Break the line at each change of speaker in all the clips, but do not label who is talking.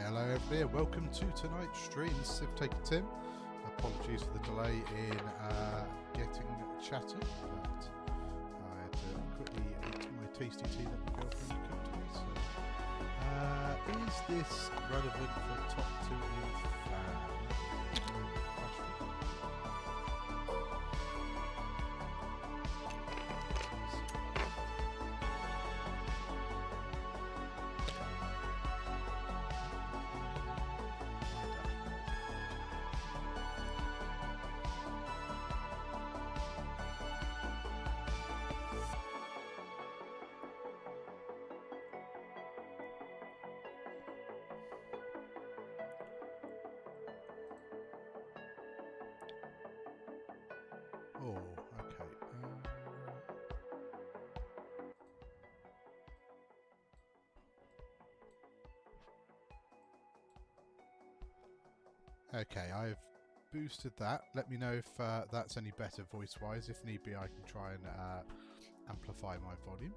Hello everybody, welcome to tonight's stream. This is Civ Taker Tim. Apologies for the delay in getting chatting, but I had to quickly eat my tasty tea that my girlfriend cooked me. So, is this relevant for top 2 in fan? Oh, okay. Okay, I've boosted that. Let me know if that's any better voice-wise. If need be, I can try and amplify my volume.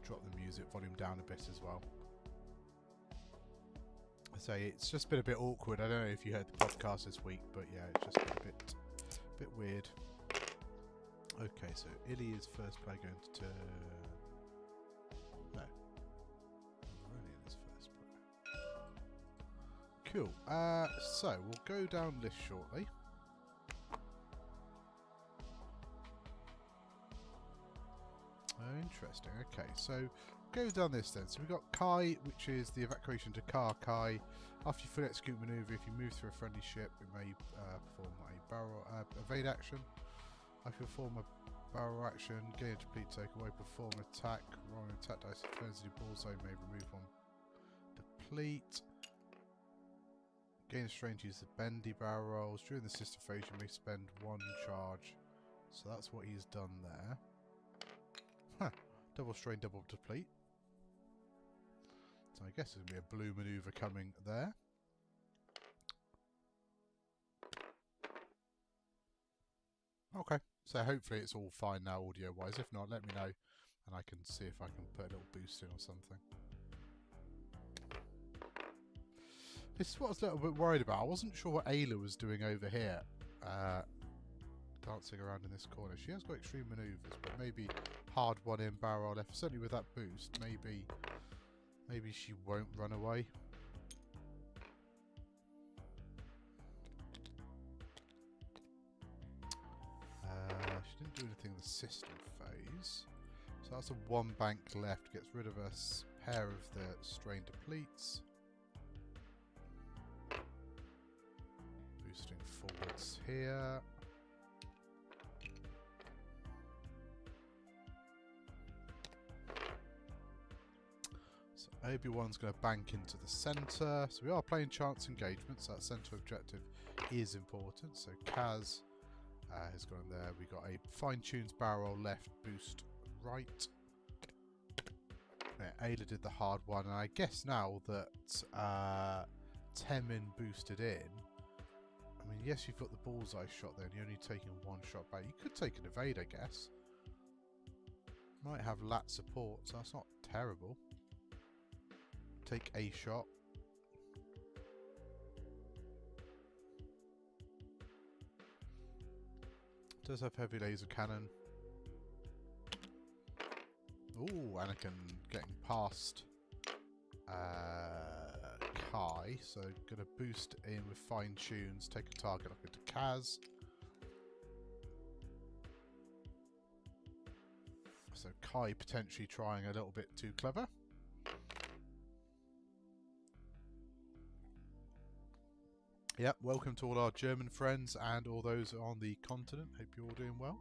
Drop the music volume down a bit as well. I say it's just been a bit awkward. I don't know if you heard the podcast this week, but yeah, it's just been a bit weird. Okay, so Illy is first player going to turn. No, Aurélien is first player. Cool. So we'll go down this shortly. Oh, interesting. Okay, so go down this then. So we've got Kai, which is the evacuation to Car Kai. After you fully execute maneuver, if you move through a friendly ship, it may perform a barrel evade action. If you perform a barrel action, gain a deplete token away, perform an attack, roll an attack dice, if turns into bullseye, may remove one deplete. Gain strength, use the bendy barrel rolls. During the system phase, you may spend 1 charge. So that's what he's done there. Huh. Double strain, double deplete. So I guess there's going to be a blue maneuver coming there. Okay, so hopefully it's all fine now audio-wise. If not, let me know and I can see if I can put a little boost in or something. This is what I was a little bit worried about. I wasn't sure what Ayla was doing over here. dancing around in this corner. She has got extreme manoeuvres, but maybe hard one in, barrel left. Certainly with that boost, maybe she won't run away. She didn't do anything in the system phase. So that's a 1 bank left. Gets rid of a pair of the strain depletes. Boosting forwards here. So Obi-Wan's going to bank into the centre. So we are playing chance engagements. So that centre objective is important. So Kaz has gone there. We got a fine-tunes barrel left, boost right. Yeah, Ayla did the hard one, and I guess now that Temin boosted in, I mean, yes, you've got the bullseye shot there, and you're only taking 1 shot back. You could take an evade, I guess. Might have lat support, so that's not terrible. Take a shot. Does have heavy laser cannon. Ooh, Anakin getting past Kai, so gonna boost in with fine tunes, take a target up into Kaz. So Kai potentially trying a little bit too clever. Yep, welcome to all our German friends and all those on the continent. Hope you're all doing well.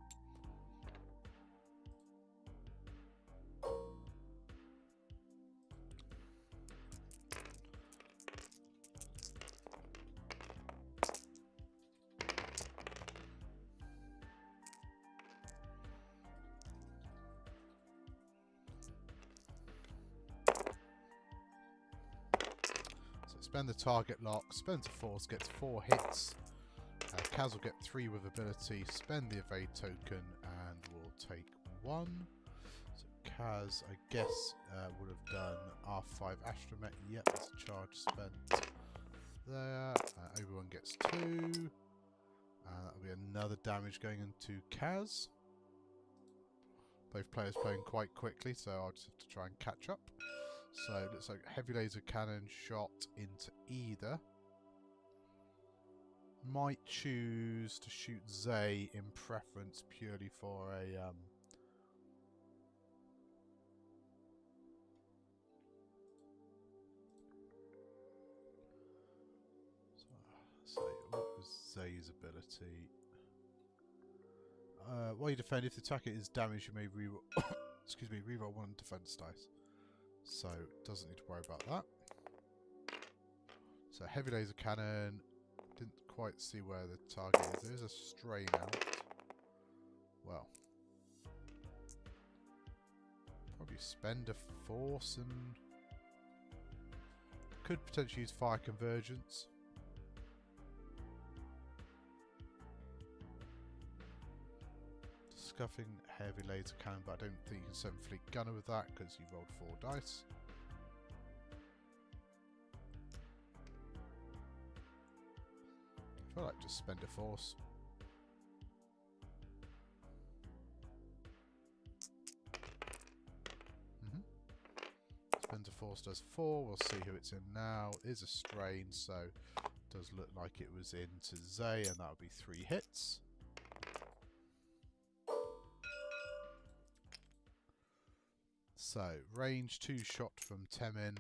Spend the target lock, spends a force, gets 4 hits. Kaz will get 3 with ability, spend the evade token, and will take 1. So Kaz, I guess, would have done R5 Astromet. Yep, that's a charge spent there. Everyone gets 2. That'll be another damage going into Kaz. Both players playing quite quickly, so I'll just have to try and catch up. So it looks like heavy laser cannon shot into either. Might choose to shoot Zay in preference purely for a so what was Zay's ability? While you defend, if the attacker is damaged, you may reroll excuse me, reroll 1 defense dice. So, doesn't need to worry about that. So, heavy laser cannon. Didn't quite see where the target is. There is a strain out. Well. Probably spend a force and... could potentially use fire convergence. Scuffing heavy laser cannon, but I don't think you can send fleet gunner with that because you rolled 4 dice. I feel like just spend a force. Spend a force does 4. We'll see who it's in now. It is a strain, so it does look like it was into Zay, and that would be 3 hits. So, range 2 shot from Temin.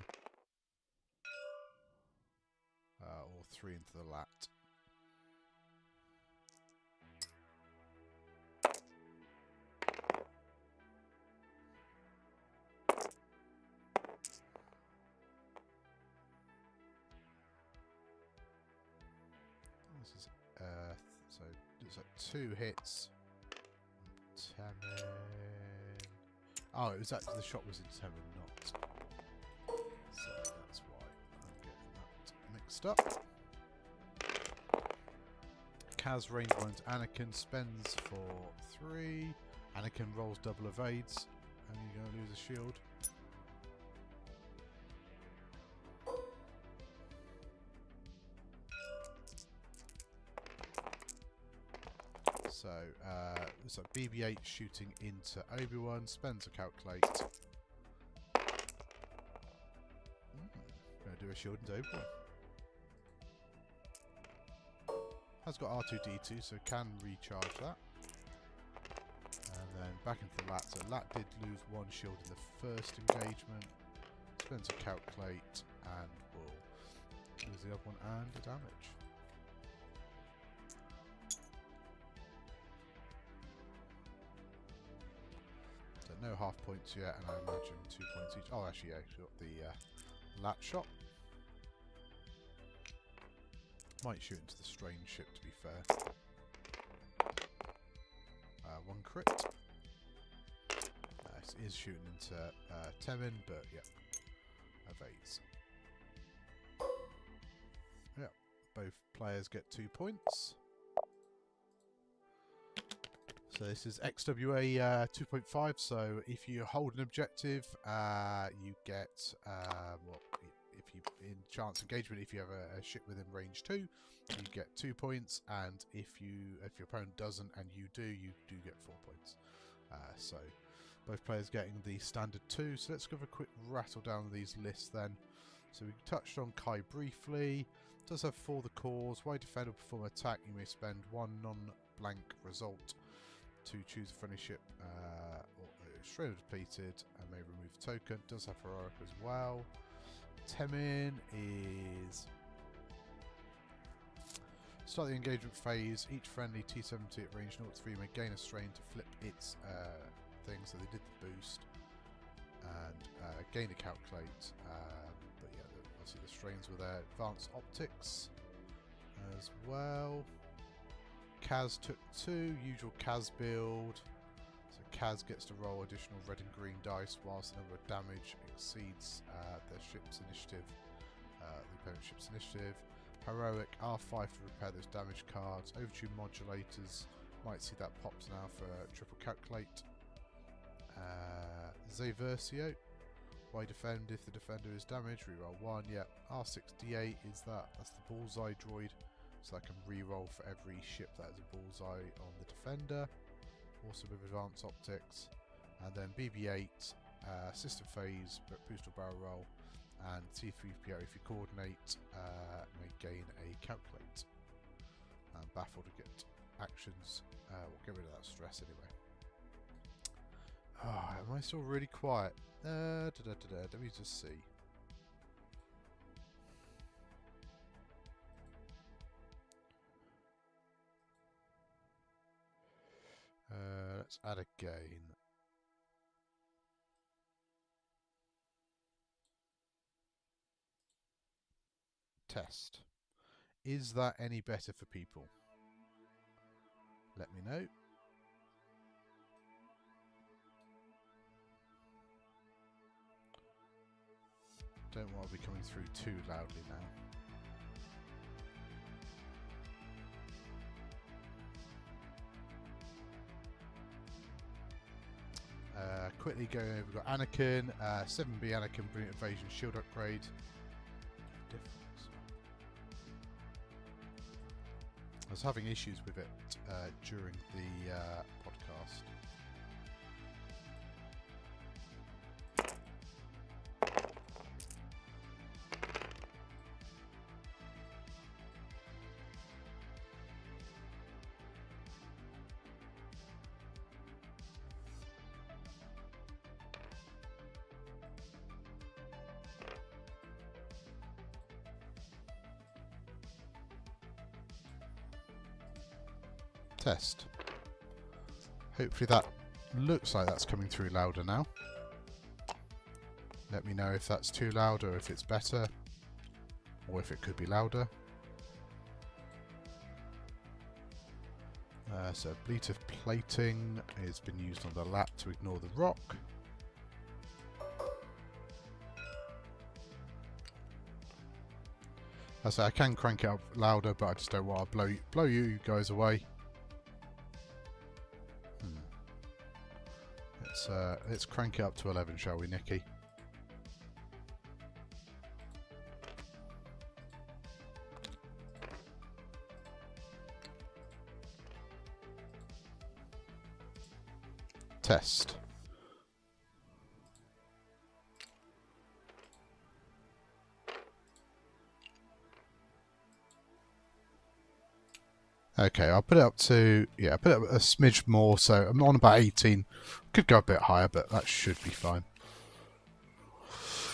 Or 3 into the lat. This is, so, it's like 2 hits. Temin. Oh, it was actually the shot was in Temin, not. So that's why I'm getting that mixed up. Kaz range 1 to Anakin, spends for 3. Anakin rolls double evades, and you're going to lose a shield. So BB-8 shooting into Obi-Wan, spends a calculate. Gonna do a shield into Obi-Wan. Has got R2-D2, so can recharge that. And then back into the Lat. So Lat did lose one shield in the first engagement. Spends a calculate and will lose the other one and the damage. So no half points yet, and I imagine 2 points each. Oh, actually, yeah, got the Lat shot. Might shoot into the strange ship, to be fair. One crit. It is shooting into Temin, but yeah, evades. Yeah, both players get 2 points. So this is XWA 2.5. So if you hold an objective, you get well, if you in chance engagement, if you have a ship within range 2, you get 2 points, and if your opponent doesn't and you do get 4 points. So both players getting the standard 2. So let's give a quick rattle down these lists then. So we touched on Kai briefly. Does have for the cause. While defender perform attack, you may spend 1 non-blank result to choose a friendly ship or straight depleted and may remove the token. Does have heroic as well. Temin is start the engagement phase. Each friendly T-70 at range 0-3 may gain a strain to flip its thing. So they did the boost and gain a calculate. But yeah, obviously the strains were there. Advanced optics as well. Kaz took 2, usual Kaz build. So Kaz gets to roll additional red and green dice whilst the number of damage exceeds their ship's initiative, the opponent's ship's initiative. Heroic R5 to repair those damage cards. Overtune modulators, might see that pops now for triple calculate. Zaversio, why defend if the defender is damaged? Reroll 1. Yeah, R6D8 is that's the bullseye droid. So I can re-roll for every ship that has a bullseye on the defender. Also with advanced optics. And then BB-8, system phase, booster barrel roll. And C3PO, if you coordinate, may gain a calculate. And baffle to get actions. We'll get rid of that stress anyway. Oh, am I still really quiet? Let me just see. Let's add a gain. Test. Is that any better for people? Let me know. Don't want to be coming through too loudly now. Quickly going over, we've got Anakin, 7B Anakin, Brilliant Evasion, Shield Upgrade. I was having issues with it during the podcast. Test. Hopefully that looks like that's coming through louder now. Let me know if that's too loud or if it's better, or if it could be louder. So ablative plating has been used on the lap to ignore the rock. I say I can crank it up louder, but I just don't want to blow you guys away. Let's crank it up to 11, shall we, Nikki? test. Okay, I'll put it up to, yeah, put it up a smidge more, so I'm on about 18. Could go a bit higher, but that should be fine.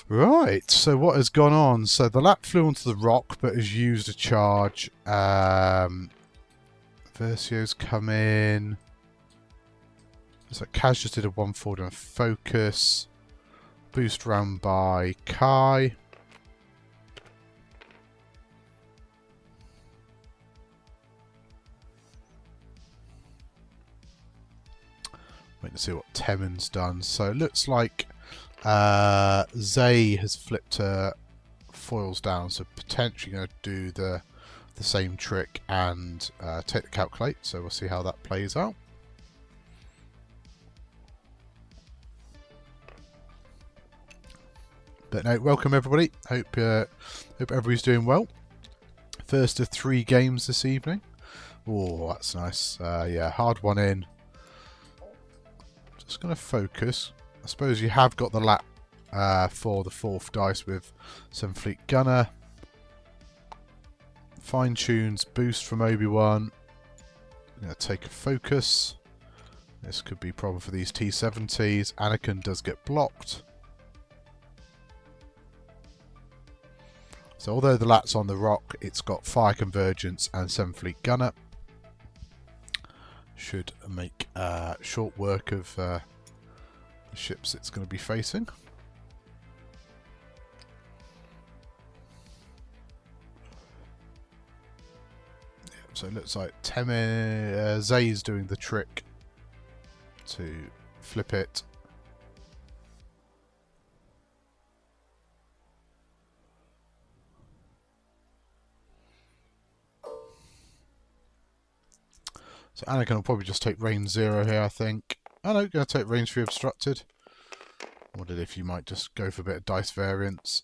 Right, so what has gone on? So the lap flew onto the rock, but has used a charge. Versio's come in. So Kaz just did a 1 forward and a focus. Boost round by Kai. Wait to see what Temen's done. So it looks like Zay has flipped her foils down, so potentially going to do the same trick and take the calculate. So we'll see how that plays out. But no, welcome everybody. Hope everybody's doing well. First of 3 games this evening. Oh, that's nice. Yeah, hard one in. Just going to focus. I suppose you have got the lap for the 4th dice with some Fleet Gunner. Fine tunes, boost from Obi-Wan. I'm going to take a focus. This could be a problem for these T-70s. Anakin does get blocked. So although the lat's on the rock, it's got fire convergence and 7 Fleet Gunner. Should make short work of the ships it's going to be facing. So it looks like Zay's doing the trick to flip it. So Anakin will probably just take range 0 here, I think. Oh no, going to take range 3 obstructed. Wondered if you might just go for a bit of dice variance.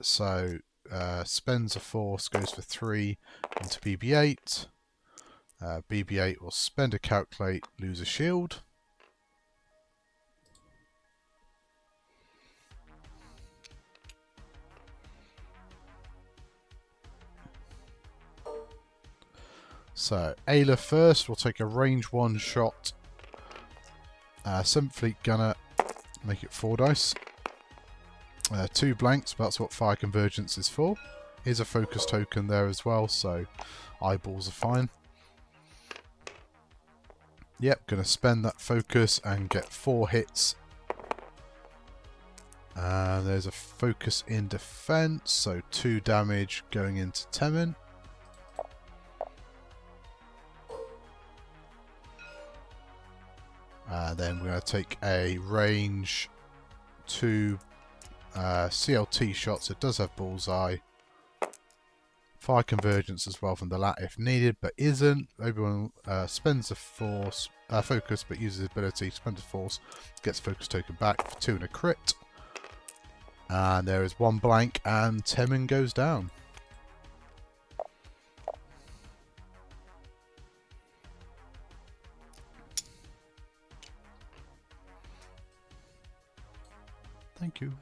Spends a force, goes for 3 into BB-8. BB-8 will spend a calculate, lose a shield. So, Ayla first will take a range 1 shot. 7th Fleet Gunner, make it 4 dice. 2 blanks, but that's what fire convergence is for. Here's a focus token there as well, so eyeballs are fine. Yep, going to spend that focus and get 4 hits. There's a focus in defense, so 2 damage going into Temen. Then we're going to take a range 2 CLT shot, so it does have bullseye. Fire convergence as well from the lat if needed, but isn't. Obi-Wan spends a force, focus, but uses his ability, spends a force, gets focus token back for 2 and a crit. And there is 1 blank, and Temen goes down. Thank you.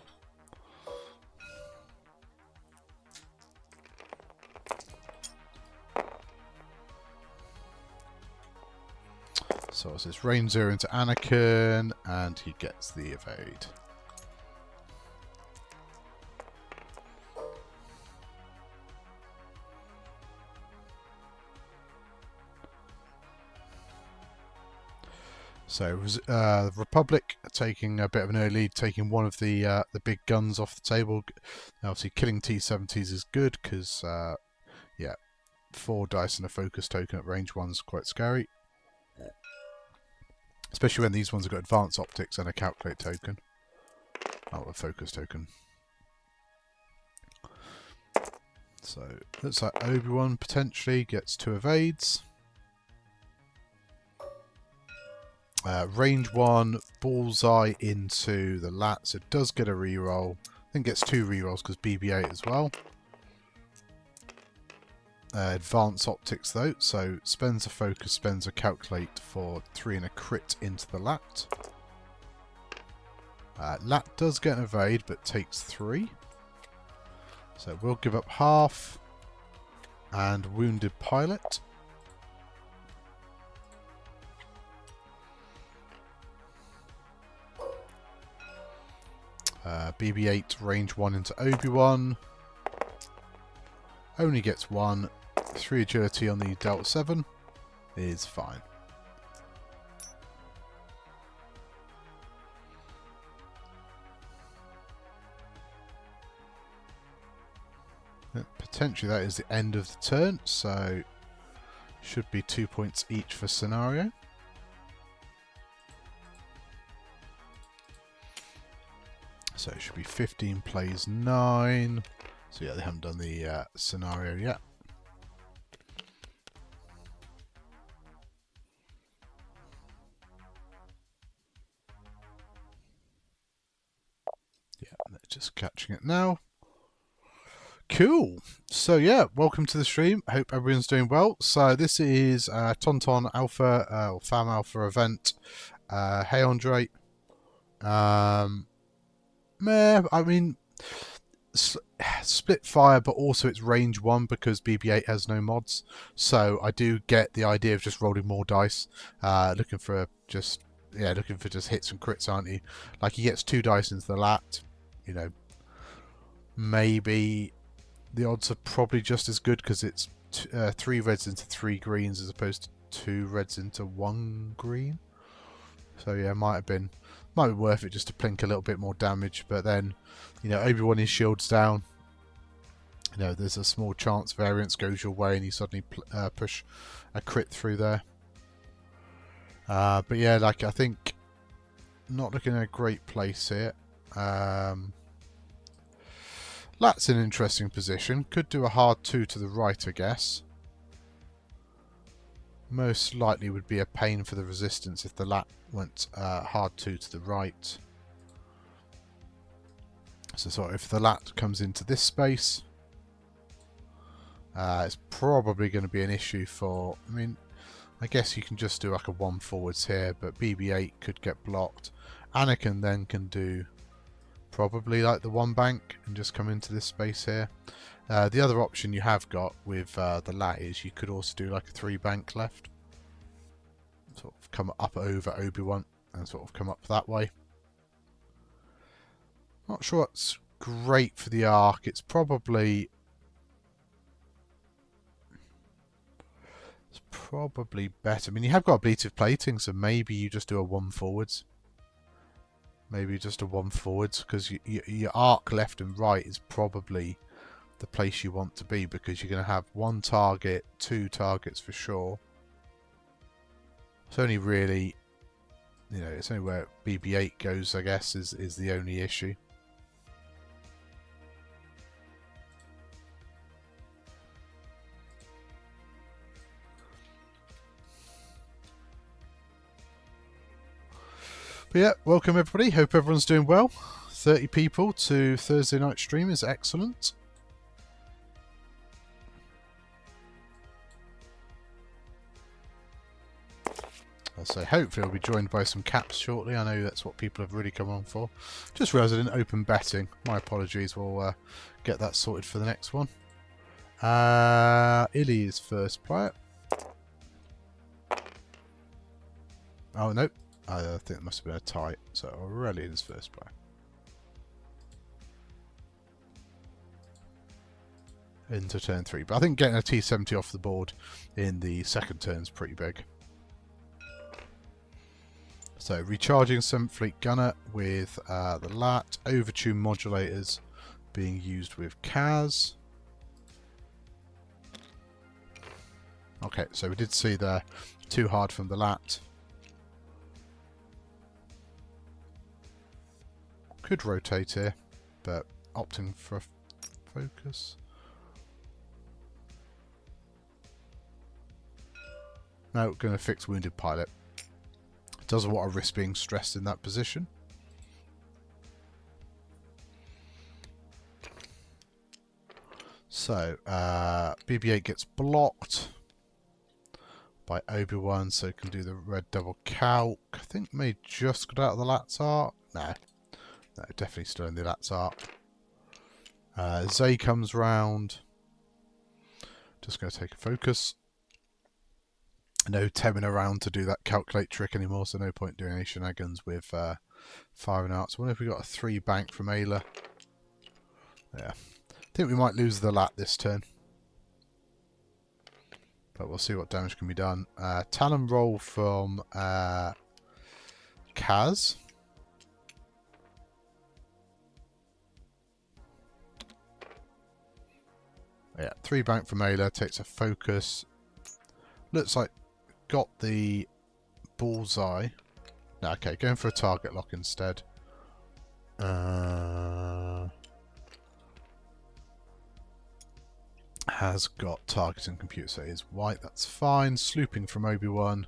So it says range 0 into Anakin, and he gets the evade. So the Republic taking a bit of an early lead, taking one of the big guns off the table. Obviously, killing T-70s is good because, yeah, 4 dice and a focus token at range 1 is quite scary. Especially when these ones have got advanced optics and a calculate token. Oh, a focus token. So, looks like Obi-Wan potentially gets 2 evades. Range 1, bullseye into the lat, so it does get a reroll. I think it gets 2 rerolls because BB-8 as well. Advanced optics though, so spends a focus, spends a calculate for 3 and a crit into the lat. Lat does get an evade, but takes 3. So we'll give up half. And wounded pilot. BB-8 range 1 into Obi-Wan. Only gets 1. 3 agility on the Delta 7 is fine. Potentially that is the end of the turn, so should be 2 points each for scenario. So it should be 15 plays 9. So yeah, they haven't done the scenario yet. Yeah, they're just catching it now. Cool. So yeah, welcome to the stream. Hope everyone's doing well. So this is Tauntaun Alpha or FAM Alpha event. Hey Andre. I mean, split fire, but also it's range 1 because BB-8 has no mods. So I do get the idea of just rolling more dice. Looking for just hits and crits, aren't you? Like he gets 2 dice into the lat. You know, maybe the odds are probably just as good because it's 3 reds into 3 greens as opposed to 2 reds into 1 green. So yeah, might be worth it just to plink a little bit more damage. But then, you know, Obi-Wan his shields down. You know, there's a small chance variance goes your way and you suddenly push a crit through there. But yeah, like I think not looking in a great place here. Lat's in an interesting position. Could do a hard 2 to the right, I guess. Most likely would be a pain for the resistance if the lat went hard 2 to the right. So sort of if the lat comes into this space, it's probably going to be an issue for... I mean, I guess you can just do like a 1 forwards here, but BB-8 could get blocked. Anakin then can do probably like the 1 bank and just come into this space here. The other option you have got with the lat is you could also do like a 3 bank left. Sort of come up over Obi-Wan and sort of come up that way. Not sure it's great for the arc. It's probably better. I mean, you have got ablative plating, so maybe you just do a 1 forwards. Maybe just a 1 forwards, because your arc left and right is probably the place you want to be, because you're going to have 1 target, 2 targets for sure. It's only really, you know, it's only where BB-8 goes, I guess, is the only issue. But yeah, welcome everybody. Hope everyone's doing well. 30 people to Thursday night stream is excellent. So hopefully I'll be joined by some caps shortly. I know that's what people have really come on for. Just realised I didn't open betting. My apologies. We'll get that sorted for the next one. Illy is first player. Oh, no. I think it must have been a tie. So Aurélien is first player. Into turn 3. But I think getting a T70 off the board in the second turn is pretty big. So recharging 7th Fleet Gunner with the LAT, overtune modulators being used with Kaz. Okay, so we did see there too hard from the LAT. Could rotate here, but opting for a focus. No, going to fix wounded pilot. Doesn't want to risk being stressed in that position. So, BB-8 gets blocked by Obi-Wan, so can do the red double calc. I think may just got out of the LAT's arc. No. No, definitely still in the Lats arc. Zay comes round. Just going to take a focus. No temming around to do that calculate trick anymore, so no point doing any shenanigans with firing out. So I wonder if we got a 3 bank from Ayla. Yeah. I think we might lose the Lat this turn. But we'll see what damage can be done. Talon roll from Kaz. Yeah, 3 bank from Ayla, takes a focus. Looks like got the bullseye. No, okay, going for a target lock instead. Has got targeting computer, so it is white, that's fine. Slooping from Obi-Wan.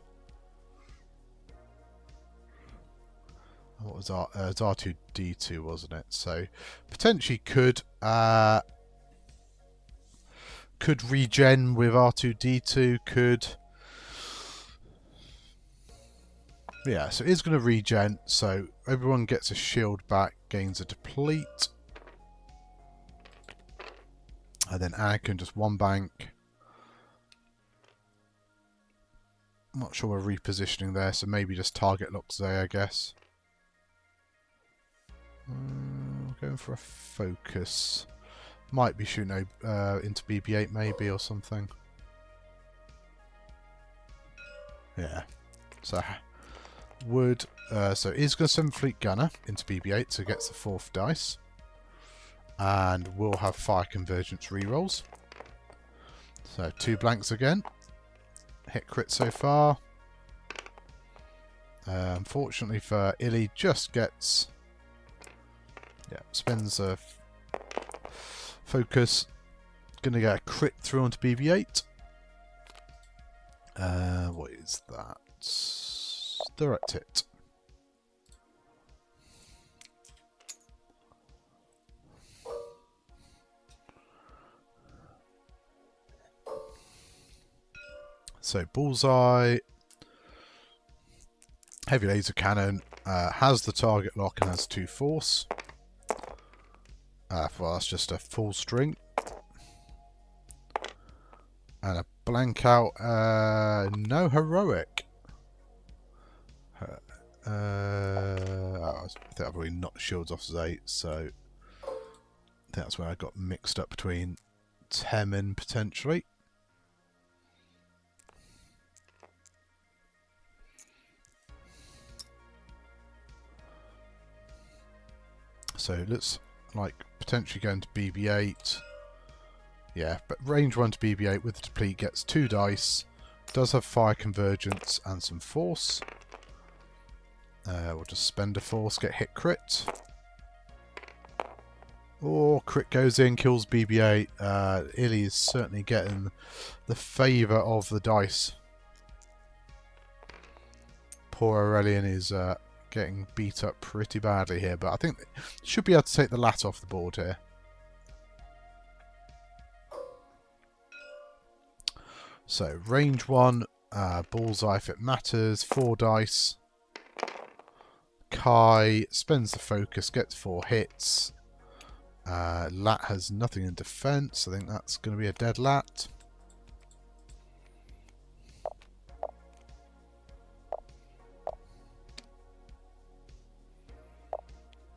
What was it's R2D2, wasn't it? So potentially could regen with R2D2, could... Yeah, so it is going to regen, so everyone gets a shield back, gains a deplete. And then Anakin just 1 bank. I'm not sure we're repositioning there, so maybe just target locks there, I guess. Going for a focus. Might be shooting into BB-8 maybe or something. Yeah. So would so he's going to 7 Fleet Gunner into BB-8, so gets the 4th dice. And we'll have fire convergence rerolls. So 2 blanks again. Hit crit so far. Unfortunately for Illy, just gets... Yeah, spends a focus. Gonna get a crit through onto BB-8. What is that? Direct hit. So bullseye, heavy laser cannon, has the target lock and has 2 force. Well, that's just a full string. And a blank out, no heroic. I think I've already knocked shields off Zay, so I think that's where I got mixed up between Temin potentially. So it looks like potentially going to BB-8. Yeah, but range 1 to BB-8 with the deplete gets 2 dice. Does have fire convergence and some force. We'll just spend a force, get hit crit. Oh, crit goes in, kills BB-8. Illy is certainly getting the favour of the dice. Poor Aurélien is getting beat up pretty badly here, but I think should be able to take the Lat off the board here. So range 1, bullseye if it matters, 4 dice. Kai spends the focus, gets 4 hits. Lat has nothing in defense. I think that's going to be a dead Lat.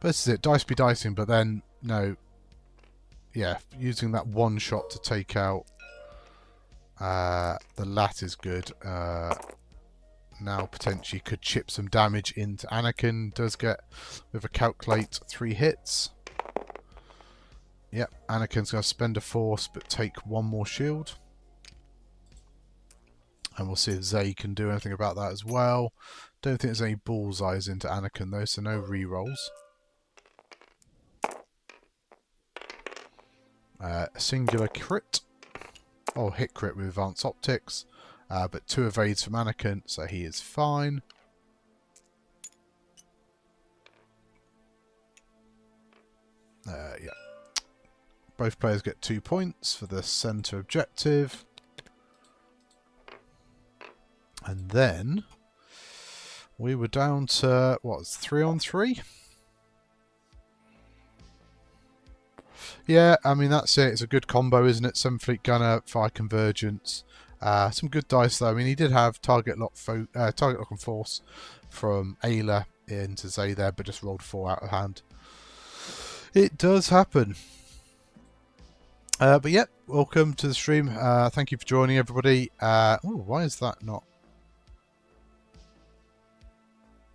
This is it, dice be dicing, but then, no, yeah, using that 1 shot to take out the Lat is good. Now potentially could chip some damage into Anakin. Does get, with a calculate, 3 hits. Yep, Anakin's going to spend a force, but take 1 more shield. And we'll see if Zay can do anything about that as well. Don't think there's any bullseyes into Anakin though, so no rerolls. A singular crit. Oh, hit crit with advanced optics. But 2 evades from Anakin, so he is fine. Yeah. Both players get 2 points for the center objective. And then we were down to, what, 3 on 3? Yeah, I mean, that's it. It's a good combo, isn't it? 7 Fleet Gunner, Fire Convergence. Some good dice, though. I mean, he did have Target Lock and Force from Ayla into Zay there, but just rolled 4 out of hand. It does happen. But yeah, welcome to the stream. Thank you for joining, everybody. Why is that not?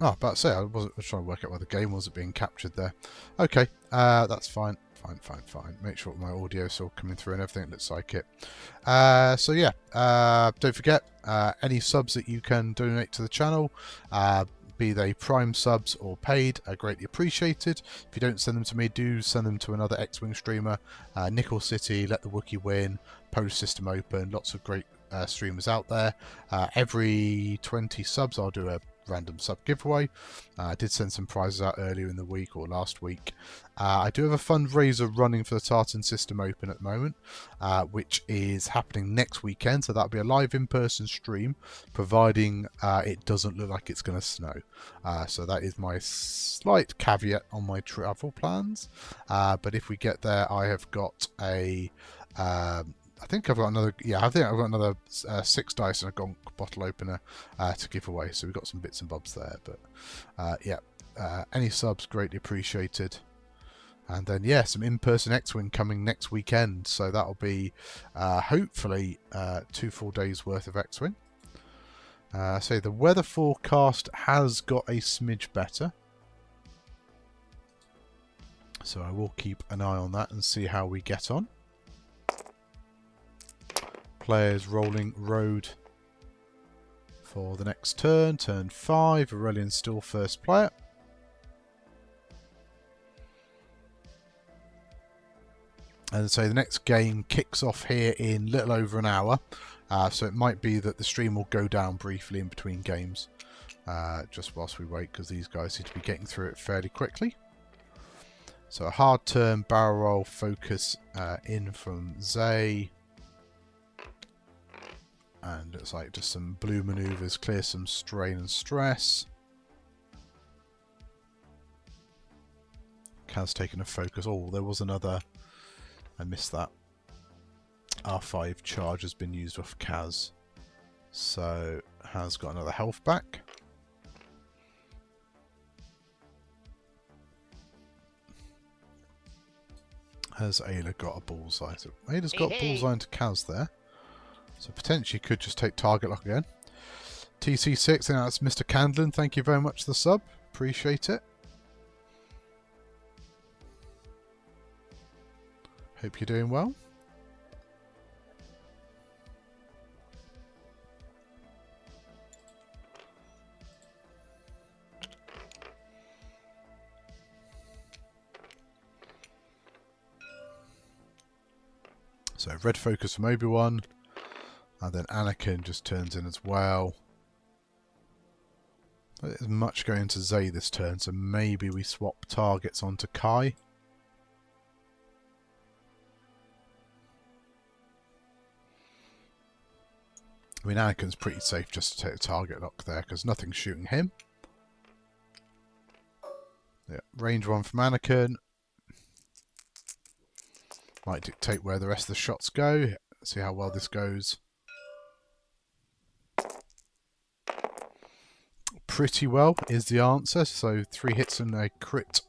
Oh, about to say, I was trying to work out where the game was being captured there. Okay, that's fine. Fine. Make sure my audio is all coming through and everything looks like it. So yeah, don't forget, any subs that you can donate to the channel, be they Prime subs or paid, are greatly appreciated. If you don't send them to me, do send them to another X-Wing streamer. Nickel City, Let the Wookiee Win, Post System Open, lots of great streamers out there. Every 20 subs I'll do a random sub giveaway. I did send some prizes out earlier in the week or last week. I do have a fundraiser running for the Tauntaun System Open at the moment, which is happening next weekend, so that'll be a live in-person stream, providing it doesn't look like it's going to snow. So that is my slight caveat on my travel plans, but if we get there, I have got a I think I've got another. Yeah, I think I've got another 6 dice and a gonk bottle opener to give away. So we've got some bits and bobs there. But yeah, any subs greatly appreciated. And then yeah, some in-person X-Wing coming next weekend. So that'll be hopefully 2 full days worth of X-Wing. So the weather forecast has got a smidge better. So I will keep an eye on that and see how we get on. Players rolling road for the next turn. Turn 5. Aurélien still first player. And so the next game kicks off here in a little over an hour. So it might be that the stream will go down briefly in between games. Just whilst we wait, because these guys seem to be getting through it fairly quickly. So a hard turn, barrel roll, focus in from Zay. And looks like just some blue maneuvers, clear some strain and stress. Kaz taking a focus. Oh, there was another. I missed that. R5 charge has been used off Kaz. So has got another health back. Has Ayla got a bullseye? So Ayla's got bullseye into Kaz there. So potentially could just take target lock again. TC6, and that's Mr. Candlin. Thank you very much for the sub. Appreciate it. Hope you're doing well. So red focus from Obi-Wan. And then Anakin just turns in as well. There's much going to Zay this turn, so maybe we swap targets onto Kai. I mean, Anakin's pretty safe just to take a target lock there, because nothing's shooting him. Yeah, range 1 from Anakin. Might dictate where the rest of the shots go. Let's see how well this goes. Pretty well is the answer. So 3 hits and a crit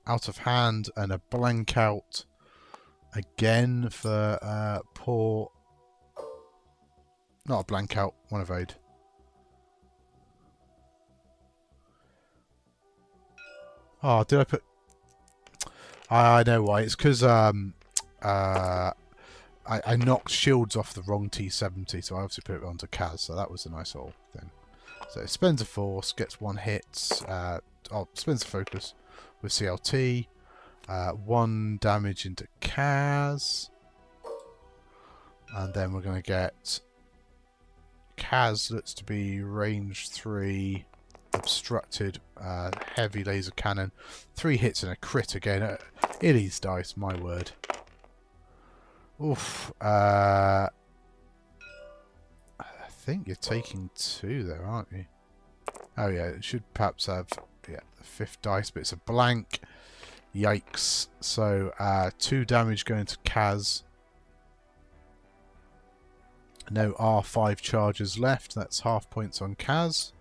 out of hand and a blank out again for poor. Not a blank out, one evade. Oh, did I put? I know why. It's because I knocked shields off the wrong T70, so I obviously put it onto Kaz. So that was a nice little thing. So it spends a force, gets 1 hit, spends a focus with CLT, 1 damage into Kaz, and then we're going to get Kaz looks to be range 3, obstructed, heavy laser cannon, 3 hits and a crit again. Illy's dice, my word. Oof. I think you're taking 2 there, aren't you? Oh yeah, it should perhaps have the 5th dice, but it's a blank. Yikes. So 2 damage going to Kaz. No R5 charges left. That's half points on Kaz.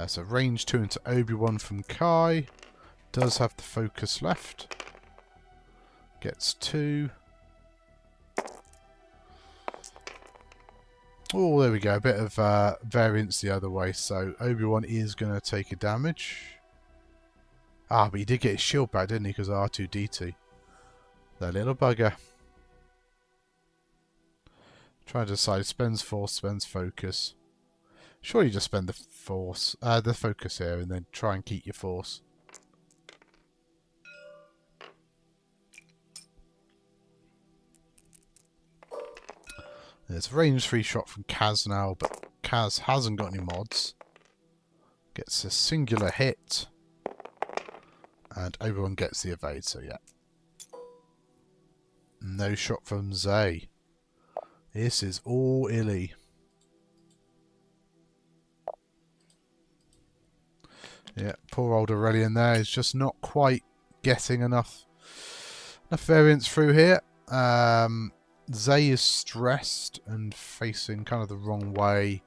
So range 2 into Obi-Wan from Kai. Does have the focus left. Gets 2. Oh, there we go. A bit of variance the other way. So Obi-Wan is going to take a damage. Ah, but he did get his shield back, didn't he? Because R2-D2. That little bugger. Trying to decide. Spends force, spends focus. Sure, you just spend the force, the focus here, and then try and keep your force. There's a range 3 shot from Kaz now, but Kaz hasn't got any mods. Gets a singular hit, and everyone gets the evade. So yeah, no shot from Zay. This is all Illy. Yeah, poor old Aurélien there is just not quite getting enough variance through here. Zay is stressed and facing kind of the wrong way.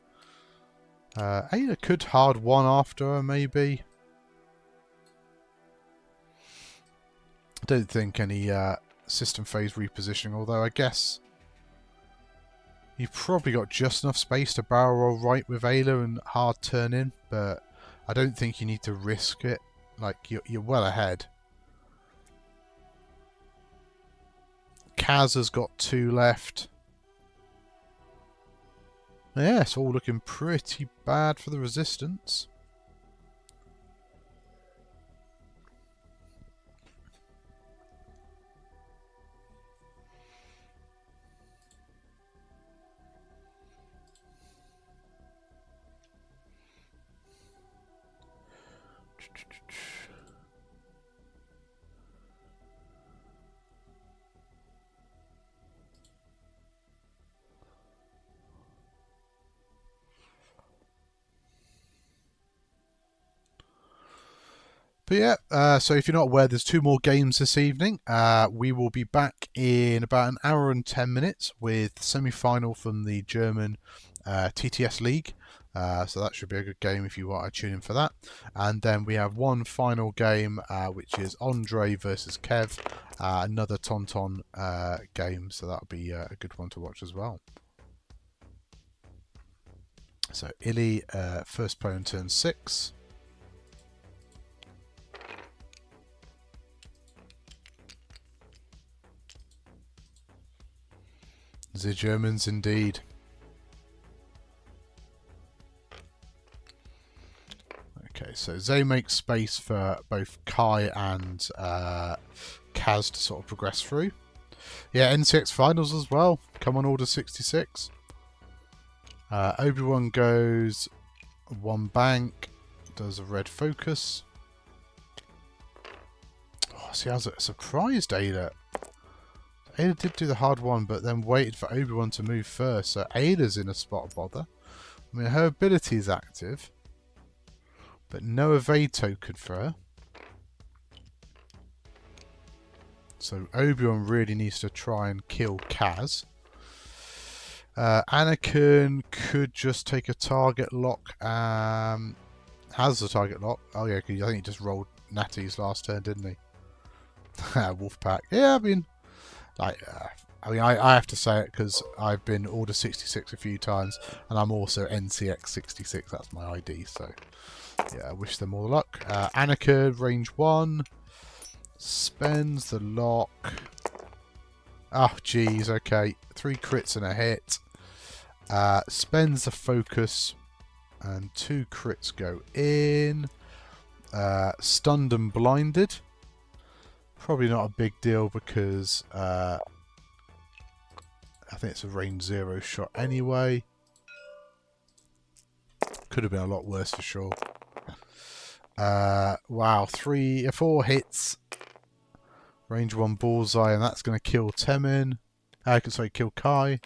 Ada could hard one after her, maybe. I don't think any system phase repositioning, although I guess you've probably got just enough space to barrel roll right with Ayla and hard turn in, but I don't think you need to risk it. Like, you're well ahead. Kaz has got 2 left. Yeah, it's all looking pretty bad for the resistance. But yeah, so if you're not aware, there's 2 more games this evening. We will be back in about an hour and 10 minutes with the semi-final from the German TTS League. So that should be a good game if you want to tune in for that. And then we have one final game, which is Andre versus Kev, another Tauntaun game. So that'll be a good one to watch as well. So Illy, first player on turn 6. The Germans indeed. Okay, so Zay makes space for both Kai and Kaz to sort of progress through. Yeah, NCX finals as well. Come on, Order 66. Obi-Wan goes 1 bank, does a red focus. Oh, see, I was surprised Ada. Ada did do the hard one, but then waited for Obi-Wan to move first. So Ada's in a spot of bother. I mean, her ability is active, but no evade token for her. So Obi-Wan really needs to try and kill Kaz. Anakin could just take a target lock. Has the target lock. Oh yeah, I think he just rolled Natty's last turn, didn't he? Wolfpack. Yeah, I have to say it because I've been Order 66 a few times, and I'm also NCX 66. That's my ID. So yeah, I wish them all luck. Anakin, range 1, spends the lock. Oh geez, okay, 3 crits and a hit. Spends the focus, and 2 crits go in. Stunned and blinded. Probably not a big deal because I think it's a range 0 shot anyway. Could have been a lot worse for sure. Wow, 4 hits. Range 1 bullseye, and that's going to kill Temin. Sorry, kill Kai.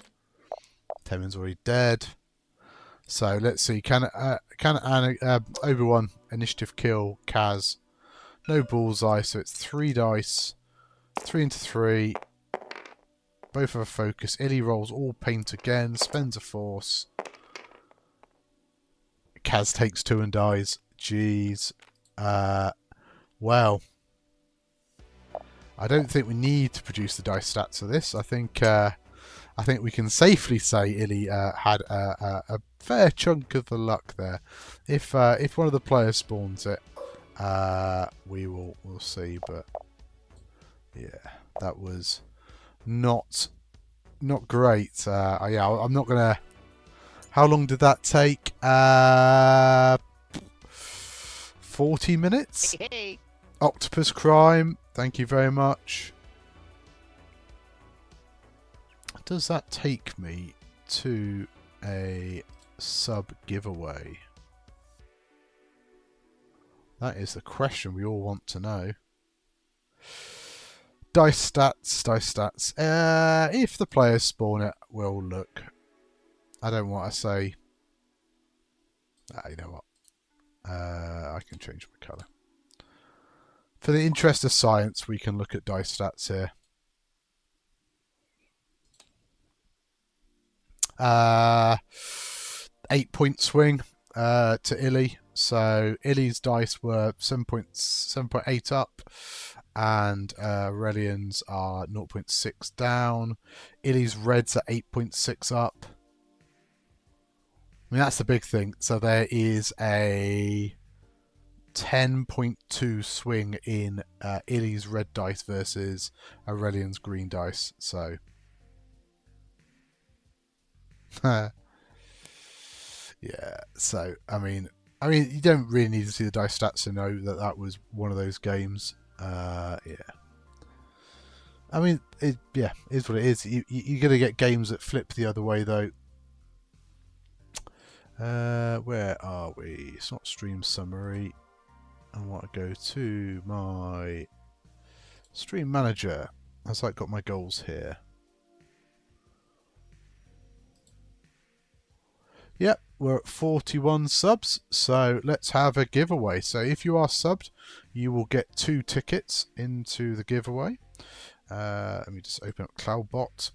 Temin's already dead. So let's see. Can Obi-Wan initiative kill Kaz? No bullseye, so it's 3 dice. 3 into 3. Both have a focus. Illy rolls all paint again. Spends a force. Kaz takes 2 and dies. Jeez. Well, I don't think we need to produce the dice stats for this. I think we can safely say Illy had a fair chunk of the luck there. If one of the players spawns it, we'll see. But yeah, that was not great. Yeah, I'm not gonna. How long did that take? 40 minutes.
Hey.
Octopus Crime. Thank you very much. Does that take me to a sub giveaway? That is the question we all want to know. Dice stats. If the players spawn it, we'll look. I don't want to say. You know what? I can change my colour. For the interest of science, we can look at dice stats here. 8-point swing to Illy. So Illy's dice were 7.8 up, and Aurelian's are 0.6 down. Illy's reds are 8.6 up. I mean, that's the big thing. So there is a 10.2 swing in Illy's red dice versus Aurelian's green dice. So yeah, so I mean you don't really need to see the dice stats to know that that was one of those games. Yeah, I mean it is what it is. You're gonna get games that flip the other way though. Where are we? It's not stream summary. I want to go to my stream manager. As I got my goals here. Yep, we're at 41 subs, so let's have a giveaway. So if you are subbed, you will get 2 tickets into the giveaway. Let me just open up CloudBot.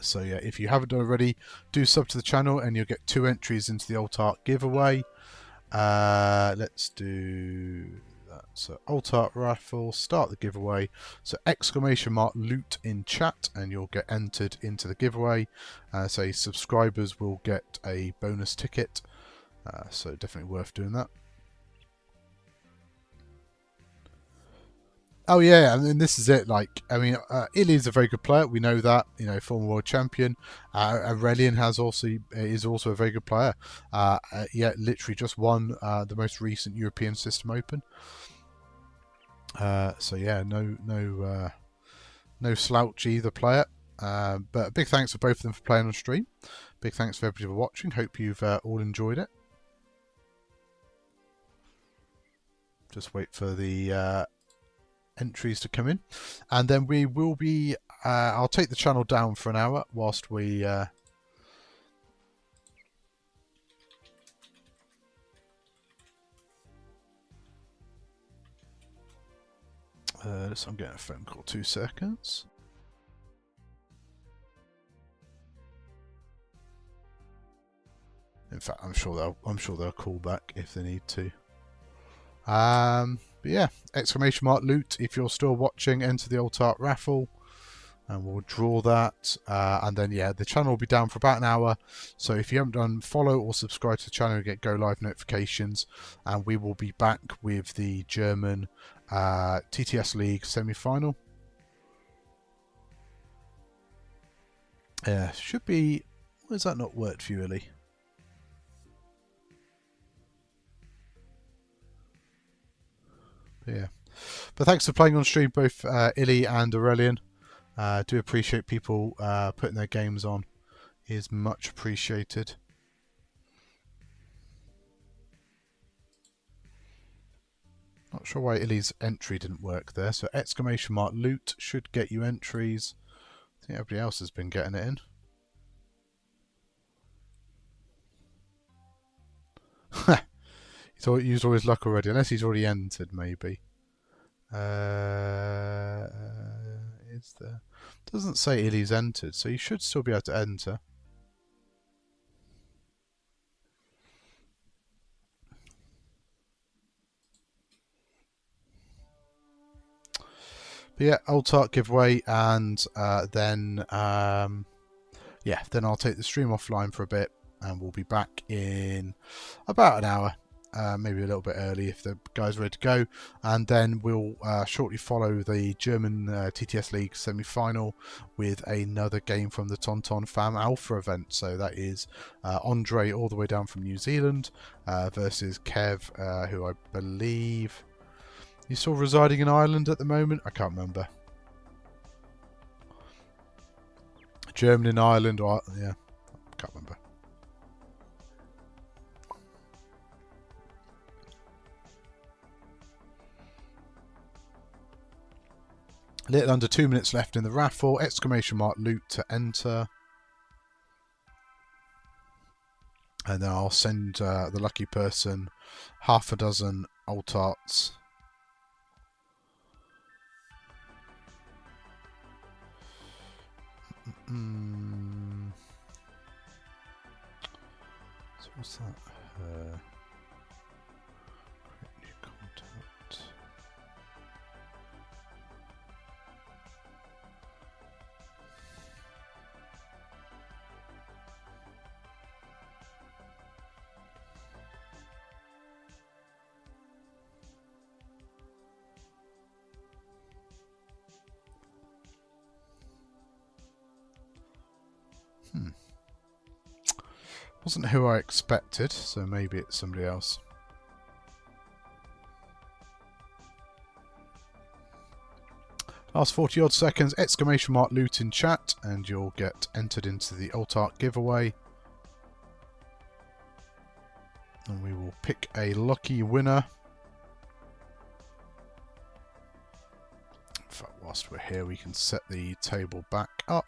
So yeah, if you haven't done already, do sub to the channel and you'll get 2 entries into the Alt Art giveaway. Let's do that. So Alt Art raffle, start the giveaway. So ! loot in chat and you'll get entered into the giveaway. So subscribers will get a bonus ticket. So definitely worth doing that. Oh yeah, and then this is it. Like, I mean, Illy is a very good player. We know that. You know, former world champion. Aurélien is also a very good player. Yeah, literally just won the most recent European System Open. So yeah, no slouch either player. But a big thanks for both of them for playing on stream. Big thanks for everybody for watching. Hope you've all enjoyed it. Just wait for the entries to come in, and then we will be I'll take the channel down for an hour whilst we so I'm getting a phone call. 2 seconds. In fact, I'm sure they'll call back if they need to. But yeah, ! loot. If you're still watching, enter the Alt Art raffle and we'll draw that. And then yeah, the channel will be down for about an hour. So if you haven't done follow or subscribe to the channel, you get go live notifications. And we will be back with the German TTS League semi-final. Should be. Why has that not worked for you, Illy? Yeah, but thanks for playing on stream, both Illy and Aurélien. Do appreciate people putting their games on. It is much appreciated. Not sure why Illy's entry didn't work there. So ! loot should get you entries. I think everybody else has been getting it in. He used all his luck already, unless he's already entered, maybe. Is there? Doesn't say Illy's entered, so you should still be able to enter. But yeah, Alt Art giveaway, and then yeah, then I'll take the stream offline for a bit, and we'll be back in about an hour. Maybe a little bit early if the guys are ready to go, and then we'll shortly follow the German TTS League semi-final with another game from the Tauntaun Fam Alpha event. So that is Andre all the way down from New Zealand versus Kev, who I believe he's still residing in Ireland at the moment. I can't remember. German in Ireland, or yeah, can't remember. A little under 2 minutes left in the raffle. Exclamation mark loot to enter. And then I'll send the lucky person half a dozen alt arts. So what's that? Create new contact. Wasn't who I expected, so maybe it's somebody else. Last 40 odd seconds, exclamation mark loot in chat, and you'll get entered into the alt art giveaway. And we will pick a lucky winner. In fact, whilst we're here, we can set the table back up.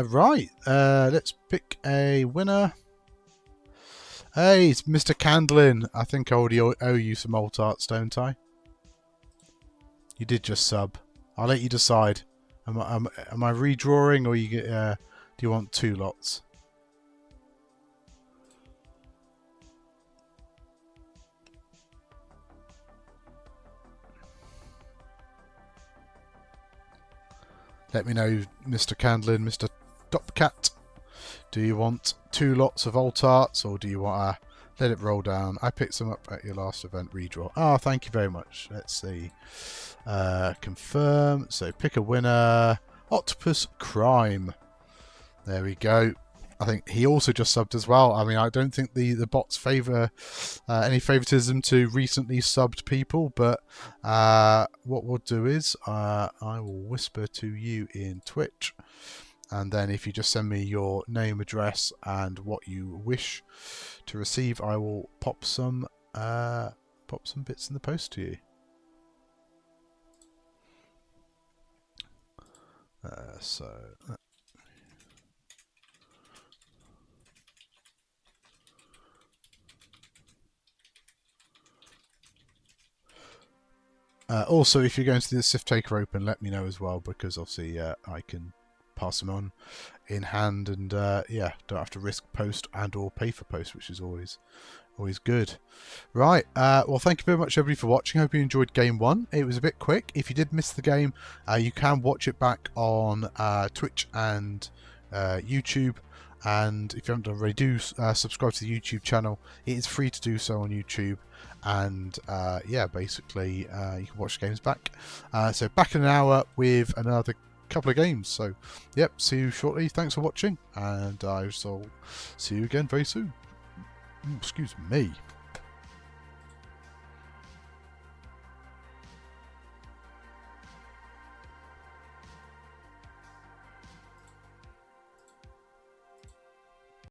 Right, let's pick a winner. Hey, it's Mr. Candlin. I think I already owe you some alt arts, don't I? You did just sub. I'll let you decide. Am I redrawing, or you get? Do you want 2 lots? Let me know, Mr. Candlin, Mr. Dopcat. Do you want 2 lots of alt arts, or do you want to let it roll down? I picked some up at your last event redraw. Oh, thank you very much. Let's see. Confirm. So pick a winner. Octopus Crime. There we go. I think he also just subbed as well. I mean, I don't think the bots favour any favoritism to recently subbed people, but what we'll do is I will whisper to you in Twitch, and then if you just send me your name, address, and what you wish to receive, I will pop some bits in the post to you. Also, if you're going to do the Sif Taker Open, let me know as well, because obviously I can pass them on in hand, and yeah, don't have to risk post and or pay for post, which is always good. Right, well, thank you very much everybody for watching. Hope you enjoyed game 1. It was a bit quick. If you did miss the game, you can watch it back on Twitch and YouTube. And if you haven't already, do subscribe to the YouTube channel. It is free to do so on YouTube. And yeah, basically you can watch games back. So back in an hour with another couple of games. So, yep, see you shortly. Thanks for watching, and I shall see you again very soon. Excuse me.